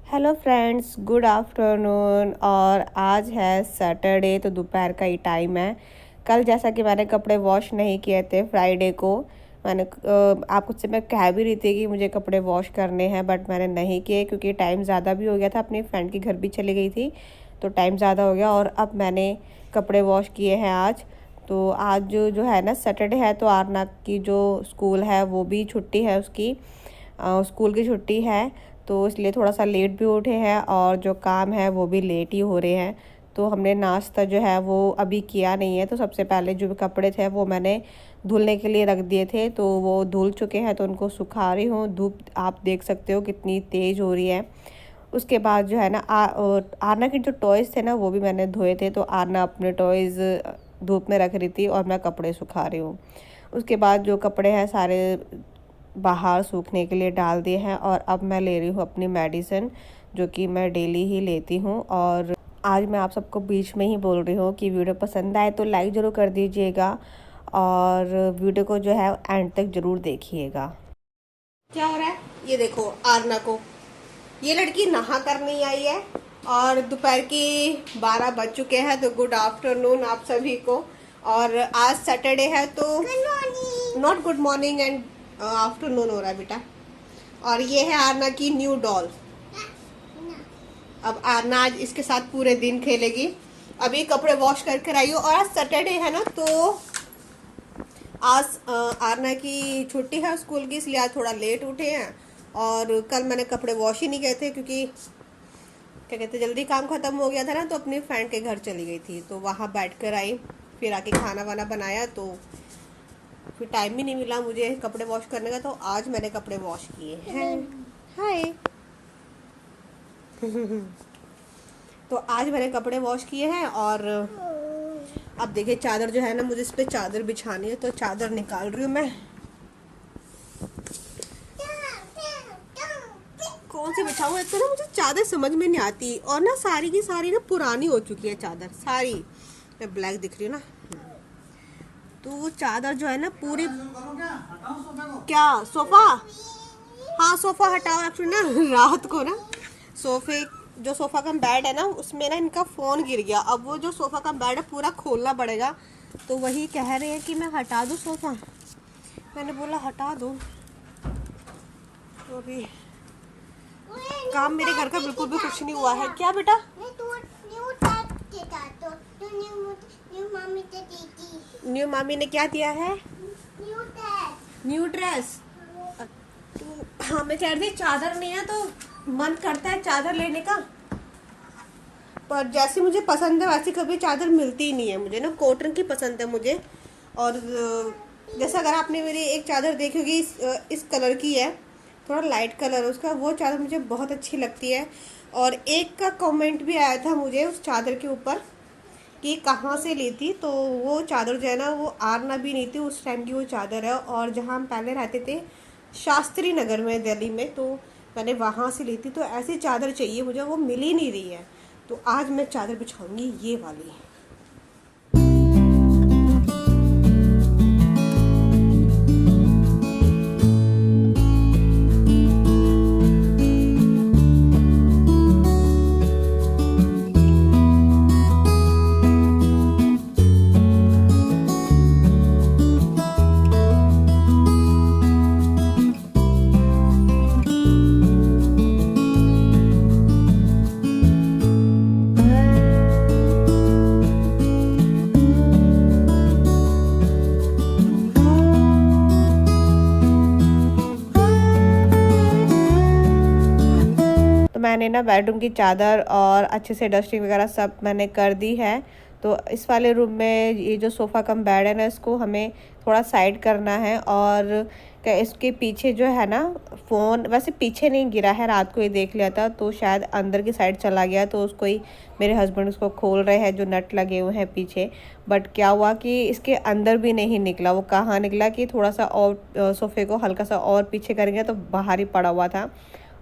Hello friends, good afternoon. और आज है सैटरडे, तो दोपहर का ही टाइम है। कल जैसा कि मैंने कपड़े वॉश नहीं किए थे फ्राइडे को, मैंने आपको से मैं कह भी रही थी कि मुझे कपड़े वॉश करने हैं, बट मैंने नहीं किए क्योंकि टाइम ज़्यादा भी हो गया था। अपनी फ्रेंड के घर भी चली गई थी तो टाइम ज़्यादा हो गया, और अब मैंने कपड़े वॉश किए हैं आज। तो आज जो है ना, सैटरडे है, तो आरना की जो स्कूल है वो भी छुट्टी है, उसकी स्कूल की छुट्टी है। तो इसलिए थोड़ा सा लेट भी उठे हैं और जो काम है वो भी लेट ही हो रहे हैं। तो हमने नाश्ता जो है वो अभी किया नहीं है। तो सबसे पहले जो भी कपड़े थे वो मैंने धुलने के लिए रख दिए थे, तो वो धुल चुके हैं, तो उनको सुखा रही हूँ। धूप आप देख सकते हो कितनी तेज़ हो रही है। उसके बाद जो है ना, आरना के जो टॉयज़ थे ना वो भी मैंने धोए थे। तो आरना अपने टॉयज़ धूप में रख रही थी और मैं कपड़े सुखा रही हूँ। उसके बाद जो कपड़े हैं सारे बाहर सूखने के लिए डाल दिए हैं, और अब मैं ले रही हूँ अपनी मेडिसिन, जो कि मैं डेली ही लेती हूँ। और आज मैं आप सबको बीच में ही बोल रही हूँ कि वीडियो पसंद आए तो लाइक ज़रूर कर दीजिएगा, और वीडियो को जो है एंड तक ज़रूर देखिएगा। क्या हो रहा है ये देखो, आरना को ये लड़की नहा कर नहीं आई है, और दोपहर की 12 बज चुके हैं। तो गुड आफ्टरनून आप सभी को। और आज सैटरडे है तो not good morning and afternoon हो रहा है बेटा। और ये है आरना की न्यू डॉल। अब आरना आज इसके साथ पूरे दिन खेलेगी। अभी कपड़े वॉश करके आई हूँ, और आज सैटरडे है ना, तो आज आरना की छुट्टी है स्कूल की, इसलिए आज थोड़ा लेट उठे हैं। और कल मैंने कपड़े वॉश ही नहीं किए थे क्योंकि क्या कहते, जल्दी काम खत्म हो गया था ना, तो अपनी फ्रेंड के घर चली गई थी। तो वहाँ बैठ कर आई, फिर आके खाना वाना बनाया, तो फिर टाइम ही नहीं मिला मुझे कपड़े वॉश करने का। तो आज मैंने कपड़े वॉश किए हैं। हाय। तो आज मैंने कपड़े वॉश किए हैं, और अब देखिए चादर जो है ना, मुझे इस पर चादर बिछानी है, तो चादर निकाल रही हूँ मैं। कौन सी बिछाऊँ, एक तो ना मुझे चादर समझ में नहीं आती, और ना सारी की सारी ना पुरानी हो चुकी है चादर सारी। मैं ब्लैक दिख रही हूँ ना, तो वो चादर जो है ना पूरी। क्या सोफा? हाँ सोफा हटाओ। एक्चुअली ना रात को ना सोफे, जो सोफा का बेड है ना, उसमें ना इनका फ़ोन गिर गया। अब वो जो सोफा का बेड है पूरा खोलना पड़ेगा, तो वही कह रहे हैं कि मैं हटा दूँ सोफा। मैंने बोला हटा दो। तो अभी काम मेरे घर का बिल्कुल भी कुछ नहीं हुआ है। क्या बेटा? न्यू मामी ने क्या दिया है? New dress. तो हमें कह रही चादर नहीं है, तो मन करता है चादर लेने का, पर जैसी मुझे पसंद है वैसी कभी चादर मिलती ही नहीं है। मुझे ना कॉटन की पसंद है मुझे। और जैसा अगर आपने मेरी एक चादर देखी होगी, इस कलर की है, थोड़ा लाइट कलर उसका, वो चादर मुझे बहुत अच्छी लगती है। और एक का कमेंट भी आया था मुझे उस चादर के ऊपर कि कहाँ से ली थी। तो वो चादर जो है ना, वो आरना भी नहीं थी उस टाइम की वो चादर है, और जहाँ हम पहले रहते थे शास्त्री नगर में दिल्ली में, तो मैंने वहाँ से ली थी। तो ऐसी चादर चाहिए मुझे, वो मिल ही नहीं रही है। तो आज मैं चादर बिछाऊंगी ये वाली। मैंने ना बेडरूम की चादर और अच्छे से डस्टिंग वगैरह सब मैंने कर दी है। तो इस वाले रूम में ये जो सोफ़ा कम बेड है ना, इसको हमें थोड़ा साइड करना है। और इसके पीछे जो है ना, फ़ोन वैसे पीछे नहीं गिरा है, रात को ही देख लिया था, तो शायद अंदर की साइड चला गया। तो उसको ही मेरे हस्बैंड उसको खोल रहे हैं, जो नट लगे हुए हैं पीछे। बट क्या हुआ कि इसके अंदर भी नहीं निकला। वो कहाँ निकला कि थोड़ा सा और सोफ़े को हल्का सा और पीछे करेंगे तो बाहर ही पड़ा हुआ था,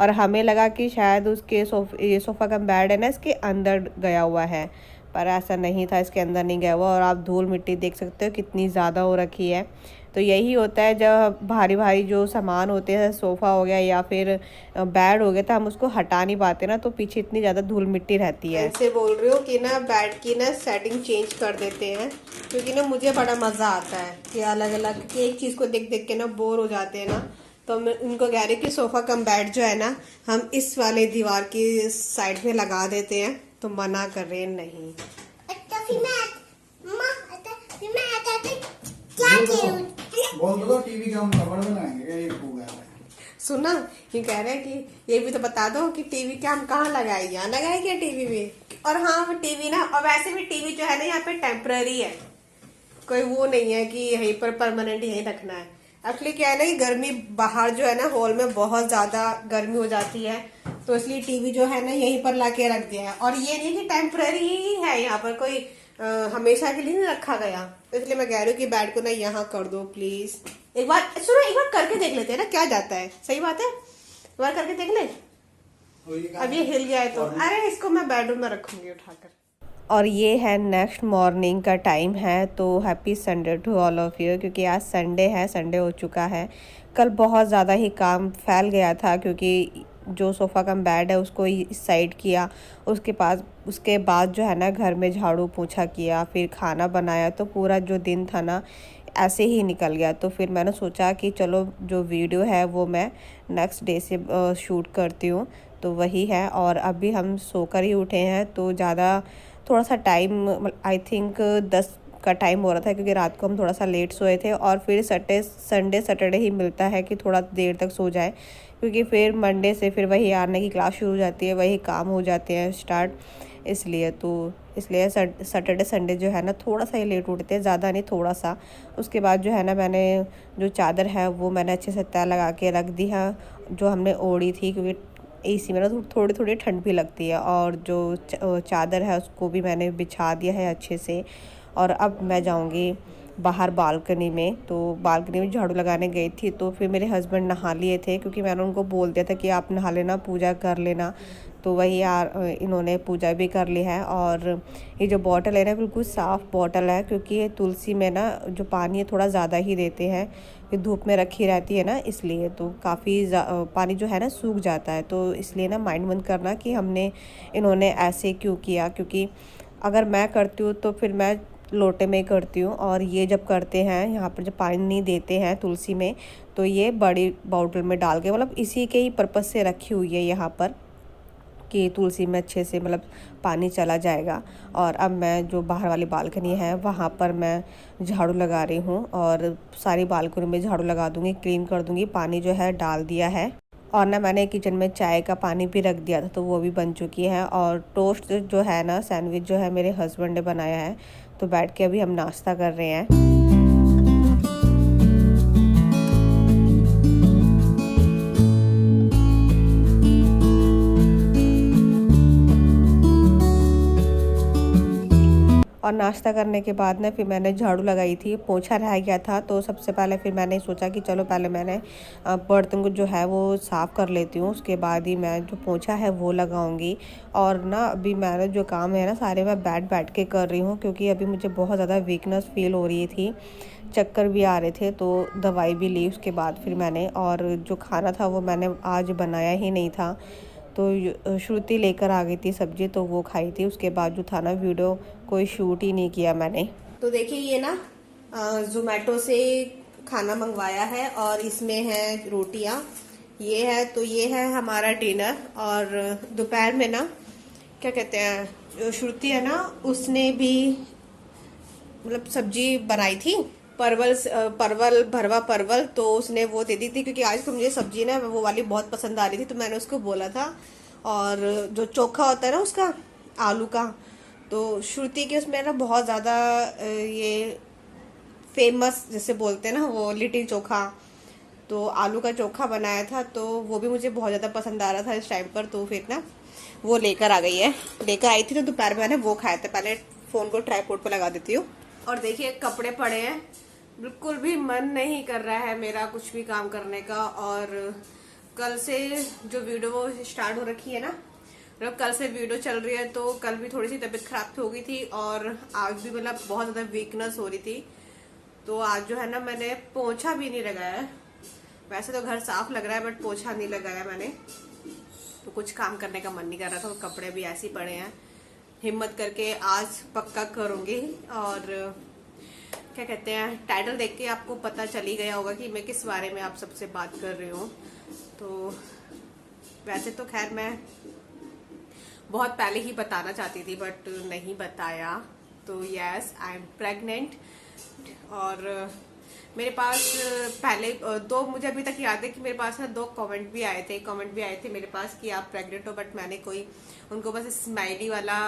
और हमें लगा कि शायद उसके ये सोफ़ा का बेड है ना, इसके अंदर गया हुआ है। पर ऐसा नहीं था, इसके अंदर नहीं गया हुआ। और आप धूल मिट्टी देख सकते हो कितनी ज़्यादा हो रखी है। तो यही होता है जब भारी भारी जो सामान होते हैं, सोफ़ा हो गया या फिर बेड हो गया, तो हम उसको हटा नहीं पाते ना, तो पीछे इतनी ज़्यादा धूल मिट्टी रहती है। ऐसे बोल रही हूँ कि ना बेड की ना सेटिंग चेंज कर देते हैं, क्योंकि ना मुझे बड़ा मज़ा आता है कि अलग अलग कि एक चीज़ को देख देख के ना बोर हो जाते हैं ना। तो मैं उनको कह रही कि सोफ़ा कम बेड जो है ना हम इस वाले दीवार की साइड में लगा देते हैं, तो मना कर रहे हैं नहीं। बोल दो टीवी का हम कवर बनाएंगे, ये हो गया है। सुना ये कह रहे हैं कि ये भी तो बता दो कि टीवी क्या हम कहाँ लगाए, यहाँ लगाए क्या टीवी में। और हाँ वो टीवी ना, और वैसे भी टीवी जो है ना यहाँ पे टेम्पररी है, कोई वो नहीं है कि यहीं पर परमानेंट यहीं रखना है। एक्चुअली क्या है ना कि गर्मी बाहर जो है ना हॉल में बहुत ज्यादा गर्मी हो जाती है, तो इसलिए टीवी जो है ना यहीं पर लाके रख दिया है। और ये नहीं कि टेम्पररी ही है, यहाँ पर कोई हमेशा के लिए नहीं रखा गया। इसलिए मैं कह रही हूँ कि बेड को ना यहाँ कर दो प्लीज। एक बार सुनो, एक बार करके देख लेते हैं ना क्या जाता है। सही बात है, एक बार करके देख ले। अब ये हिल गया है तो अरे इसको मैं बेडरूम में रखूंगी उठाकर। और ये है नेक्स्ट मॉर्निंग का टाइम है। तो happy Sunday to all of you, क्योंकि आज संडे है, संडे हो चुका है। कल बहुत ज़्यादा ही काम फैल गया था, क्योंकि जो सोफ़ा कम बेड है उसको इस साइड किया, उसके बाद जो है ना घर में झाड़ू पोछा किया, फिर खाना बनाया, तो पूरा जो दिन था ना ऐसे ही निकल गया। तो फिर मैंने सोचा कि चलो जो वीडियो है वो मैं नेक्स्ट डे से शूट करती हूँ, तो वही है। और अभी हम सोकर ही उठे हैं, तो ज़्यादा थोड़ा सा टाइम आई थिंक 10 का टाइम हो रहा था, क्योंकि रात को हम थोड़ा सा लेट सोए थे। और फिर संडे सैटरडे ही मिलता है कि थोड़ा देर तक सो जाए, क्योंकि फिर मंडे से फिर वही आने की क्लास शुरू हो जाती है, वही काम हो जाते हैं स्टार्ट। इसलिए सैटरडे संडे जो है ना थोड़ा सा ही लेट उठते हैं, ज़्यादा नहीं थोड़ा सा। उसके बाद जो है ना मैंने जो चादर है वो मैंने अच्छे से तय लगा के रख दी है, जो हमने ओढ़ी थी, क्योंकि एसी में ना थोड़ी थोड़ी ठंड भी लगती है। और जो चादर है उसको भी मैंने बिछा दिया है अच्छे से। और अब मैं जाऊंगी बाहर बालकनी में। तो बालकनी में झाड़ू लगाने गई थी, तो फिर मेरे हस्बैंड नहा लिए थे, क्योंकि मैंने उनको बोल दिया था कि आप नहा लेना, पूजा कर लेना। तो वही यार इन्होंने पूजा भी कर ली है। और ये जो बॉटल है ना बिल्कुल साफ़ बॉटल है, क्योंकि ये तुलसी में ना जो पानी है थोड़ा ज़्यादा ही देते हैं, फिर धूप में रखी रहती है ना, इसलिए तो काफ़ी पानी जो है ना सूख जाता है। तो इसलिए ना माइंड मत करना कि इन्होंने ऐसे क्यों किया, क्योंकि अगर मैं करती हूँ तो फिर मैं लोटे में करती हूँ, और ये जब करते हैं यहाँ पर जब पानी नहीं देते हैं तुलसी में, तो ये बड़ी बॉटल में डाल के, मतलब इसी के ही पर्पज़ से रखी हुई है यहाँ पर कि तुलसी में अच्छे से मतलब पानी चला जाएगा। और अब मैं जो बाहर वाली बालकनी है वहाँ पर मैं झाड़ू लगा रही हूँ, और सारी बालकनी में झाड़ू लगा दूँगी, क्लीन कर दूँगी। पानी जो है डाल दिया है, और ना मैंने किचन में चाय का पानी भी रख दिया था, तो वो भी बन चुकी है। और टोस्ट जो है ना, सैंडविच जो है मेरे हस्बैंड ने बनाया है, तो बैठ के अभी हम नाश्ता कर रहे हैं। और नाश्ता करने के बाद ना फिर मैंने झाड़ू लगाई थी, पोछा रह गया था। तो सबसे पहले फिर मैंने सोचा कि चलो पहले मैंने बर्तन को जो है वो साफ़ कर लेती हूँ, उसके बाद ही मैं जो पोछा है वो लगाऊंगी। और ना अभी मैंने जो काम है ना सारे मैं बैठ के कर रही हूँ, क्योंकि अभी मुझे बहुत ज़्यादा वीकनेस फील हो रही थी, चक्कर भी आ रहे थे, तो दवाई भी ली उसके बाद फिर मैंने। और जो खाना था वो मैंने आज बनाया ही नहीं था, तो श्रुति लेकर आ गई थी सब्जी, तो वो खाई थी। उसके बाद जो था ना वीडियो कोई शूट ही नहीं किया मैंने। तो देखिए ये ना जोमेटो से खाना मंगवाया है, और इसमें है रोटियां, ये है। तो ये है हमारा डिनर। और दोपहर में ना क्या कहते हैं, जो श्रुति है ना उसने भी मतलब सब्जी बनाई थी, परवल भरवा परवल, तो उसने वो दे दी थी, क्योंकि आज तो मुझे सब्जी ना वो वाली बहुत पसंद आ रही थी, तो मैंने उसको बोला था। और जो चोखा होता है ना उसका आलू का, तो श्रुति के उसमें ना बहुत ज़्यादा ये फेमस जैसे बोलते हैं ना वो लिट्टी चोखा, तो आलू का चोखा बनाया था, तो वो भी मुझे बहुत ज़्यादा पसंद आ रहा था इस टाइम पर। तो फिर ना वो लेकर आ गई है, लेकर आई थी, तो दोपहर में मैंने वो खाया था। पहले फ़ोन को ट्राइपॉड पर लगा देती हूँ। और देखिए कपड़े पड़े हैं, बिल्कुल भी मन नहीं कर रहा है मेरा कुछ भी काम करने का। और कल से जो वीडियो स्टार्ट हो रखी है ना, मतलब कल से वीडियो चल रही है, तो कल भी थोड़ी सी तबीयत खराब हो गई थी और आज भी मतलब बहुत ज्यादा वीकनेस हो रही थी। तो आज जो है ना मैंने पोछा भी नहीं लगाया है। वैसे तो घर साफ लग रहा है बट पोछा नहीं लगाया मैंने। तो कुछ काम करने का मन नहीं कर रहा था, तो कपड़े भी ऐसे ही पड़े हैं। हिम्मत करके आज पक्का करूंगी। और क्या कहते हैं, टाइटल देख के आपको पता चल ही गया होगा कि मैं किस बारे में आप सबसे बात कर रही हूँ। तो वैसे तो खैर मैं बहुत पहले ही बताना चाहती थी बट नहीं बताया। तो यस, आई एम प्रेग्नेंट। और मेरे पास पहले दो, मुझे अभी तक याद है कि मेरे पास ना 2 कमेंट भी आए थे मेरे पास कि आप प्रेग्नेंट हो, बट मैंने कोई उनको बस स्माइली वाला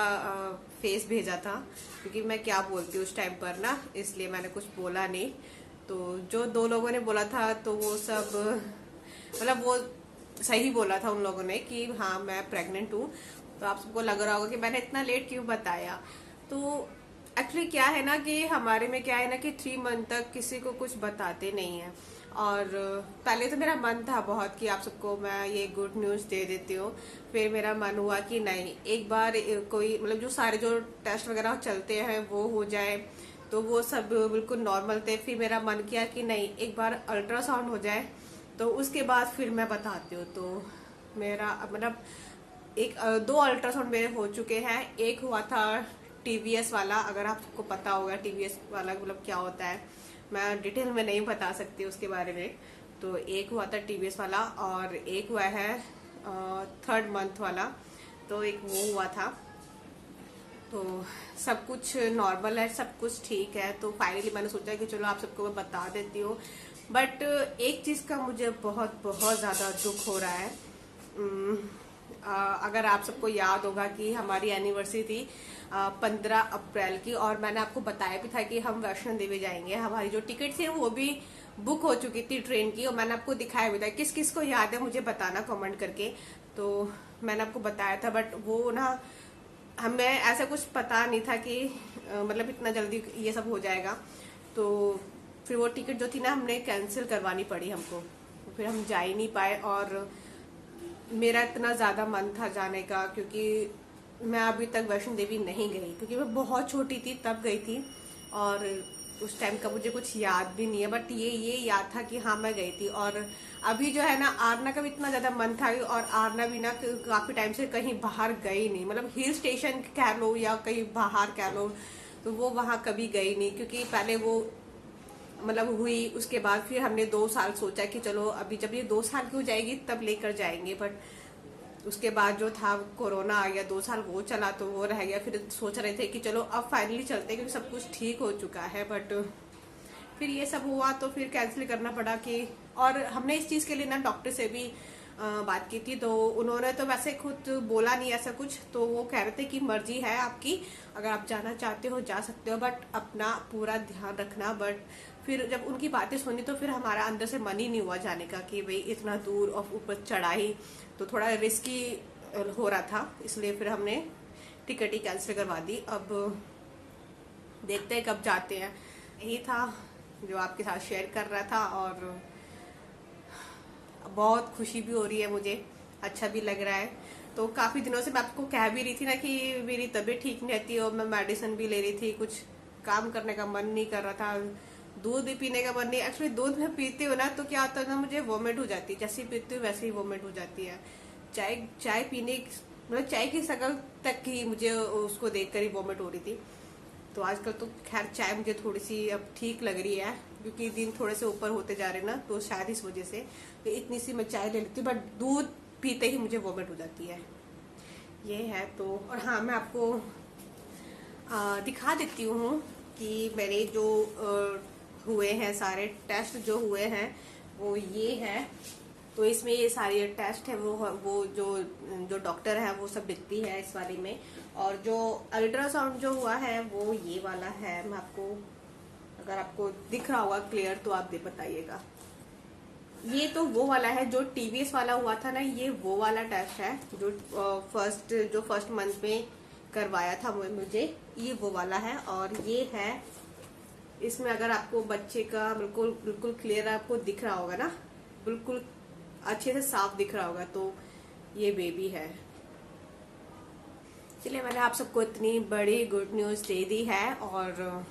फेस भेजा था, क्योंकि मैं क्या बोलती हूँ उस टाइम पर ना, इसलिए मैंने कुछ बोला नहीं। तो जो 2 लोगों ने बोला था तो वो सब मतलब वो सही बोला था उन लोगों ने कि हाँ मैं प्रेग्नेंट हूँ। तो आप सबको लग रहा होगा कि मैंने इतना लेट क्यों बताया। तो एक्चुअली क्या है ना कि हमारे में क्या है ना कि 3 मंथ तक किसी को कुछ बताते नहीं है। और पहले तो मेरा मन था बहुत कि आप सबको मैं ये गुड न्यूज़ दे देती हूँ। फिर मेरा मन हुआ कि नहीं, एक बार कोई मतलब जो सारे जो टेस्ट वगैरह चलते हैं वो हो जाए, तो वो सब बिल्कुल नॉर्मल थे। फिर मेरा मन किया कि नहीं, एक बार अल्ट्रासाउंड हो जाए तो उसके बाद फिर मैं बताती हूँ। तो मेरा मतलब 2 अल्ट्रासाउंड मेरे हो चुके हैं। एक हुआ था टीवीएस वाला, अगर आपको पता होगा टीवीएस वाला मतलब क्या होता है, मैं डिटेल में नहीं बता सकती उसके बारे में। तो एक हुआ था टीवीएस वाला और एक हुआ है 3rd मंथ वाला, तो एक वो हुआ था। तो सब कुछ नॉर्मल है, सब कुछ ठीक है। तो फाइनली मैंने सोचा कि चलो आप सबको मैं बता देती हूँ। बट एक चीज़ का मुझे बहुत बहुत ज़्यादा दुख हो रहा है। अगर आप सबको याद होगा कि हमारी एनिवर्सरी थी 15 अप्रैल की, और मैंने आपको बताया भी था कि हम वैष्णो देवी जाएंगे। हमारी जो टिकट थी वो भी बुक हो चुकी थी ट्रेन की, और मैंने आपको दिखाया भी था। किस किस को याद है मुझे बताना कमेंट करके। तो मैंने आपको बताया था, बट वो ना हमें ऐसा कुछ पता नहीं था कि मतलब इतना जल्दी ये सब हो जाएगा। तो फिर वो टिकट जो थी ना हमने कैंसिल करवानी पड़ी हमको, फिर हम जा ही नहीं पाए। और मेरा इतना ज़्यादा मन था जाने का, क्योंकि मैं अभी तक वैष्णो देवी नहीं गई, क्योंकि मैं बहुत छोटी थी तब गई थी और उस टाइम का मुझे कुछ याद भी नहीं है। बट ये याद था कि हाँ मैं गई थी। और अभी जो है ना आरना का भी इतना ज़्यादा मन था, और आरना भी ना काफ़ी टाइम से कहीं बाहर गई नहीं, मतलब हिल स्टेशन कह लो या कहीं बाहर कह लो, तो वो वहाँ कभी गई नहीं। क्योंकि पहले वो मतलब हुई, उसके बाद फिर हमने 2 साल सोचा कि चलो अभी जब ये 2 साल की हो जाएगी तब लेकर जाएंगे। बट उसके बाद जो था कोरोना आ गया, 2 साल वो चला तो वो रह गया। फिर सोच रहे थे कि चलो अब फाइनली चलते हैं, क्योंकि सब कुछ ठीक हो चुका है। बट फिर ये सब हुआ तो फिर कैंसिल करना पड़ा कि, और हमने इस चीज़ के लिए ना डॉक्टर से भी बात की थी। तो उन्होंने तो वैसे खुद बोला नहीं ऐसा कुछ, तो वो कह रहे थे कि मर्जी है आपकी, अगर आप जाना चाहते हो जा सकते हो, बट अपना पूरा ध्यान रखना। बट फिर जब उनकी बातें सुनी तो फिर हमारा अंदर से मन ही नहीं हुआ जाने का, कि भाई इतना दूर और ऊपर चढ़ाई तो थोड़ा रिस्की हो रहा था, इसलिए फिर हमने टिकट ही कैंसिल करवा दी। अब देखते हैं कब जाते हैं। यही था जो आपके साथ शेयर कर रहा था, और बहुत खुशी भी हो रही है मुझे, अच्छा भी लग रहा है। तो काफ़ी दिनों से मैं आपको कह भी रही थी ना कि मेरी तबीयत ठीक नहीं रहती, और मैं मेडिसिन भी ले रही थी, कुछ काम करने का मन नहीं कर रहा था, दूध भी पीने का मन नहीं। एक्चुअली दूध में पीती हूँ ना तो क्या होता है ना, मुझे वोमिट हो जाती है, जैसे पीती हूँ वैसे ही वोमिट हो जाती है। चाय पीने मतलब चाय की शक्ल तक ही मुझे उसको देखकर ही वोमिट हो रही थी। तो आजकल तो खैर चाय मुझे थोड़ी सी अब ठीक लग रही है, क्योंकि दिन थोड़े से ऊपर होते जा रहे ना, तो शायद इस वजह से तो इतनी सी मैं चाय ले लेती हूँ, बट दूध पीते ही मुझे वोमिट हो जाती है। ये है तो। और हाँ, मैं आपको दिखा देती हूँ कि मेरे जो हुए हैं सारे टेस्ट जो हुए हैं वो ये है। तो इसमें ये सारे टेस्ट है वो जो डॉक्टर है वो सब दिखती है इस वाले में। और जो अल्ट्रासाउंड जो हुआ है वो ये वाला है। मैं आपको, अगर आपको दिख रहा होगा क्लियर तो आप बताइएगा। ये तो वो वाला है जो टीवीएस वाला हुआ था ना, ये वो वाला टेस्ट है जो फर्स्ट मंथ में करवाया था मुझे, ये वो वाला है। और ये है, इसमें अगर आपको बच्चे का बिल्कुल क्लियर आपको दिख रहा होगा ना, बिल्कुल अच्छे से साफ दिख रहा होगा, तो ये बेबी है। चलिए, मैंने आप सबको इतनी बड़ी गुड न्यूज़ दे दी है और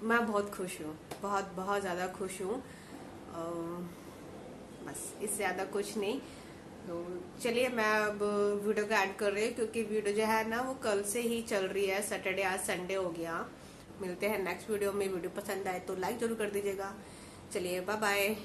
मैं बहुत खुश हूँ, बहुत बहुत ज़्यादा खुश हूँ। बस इससे ज़्यादा कुछ नहीं। तो चलिए, मैं अब वीडियो को ऐड कर रही हूँ क्योंकि वीडियो जो है ना वो कल से ही चल रही है। सैटरडे, आज संडे हो गया। मिलते हैं नेक्स्ट वीडियो में। वीडियो पसंद आए तो लाइक जरूर कर दीजिएगा। चलिए, बाय बाय।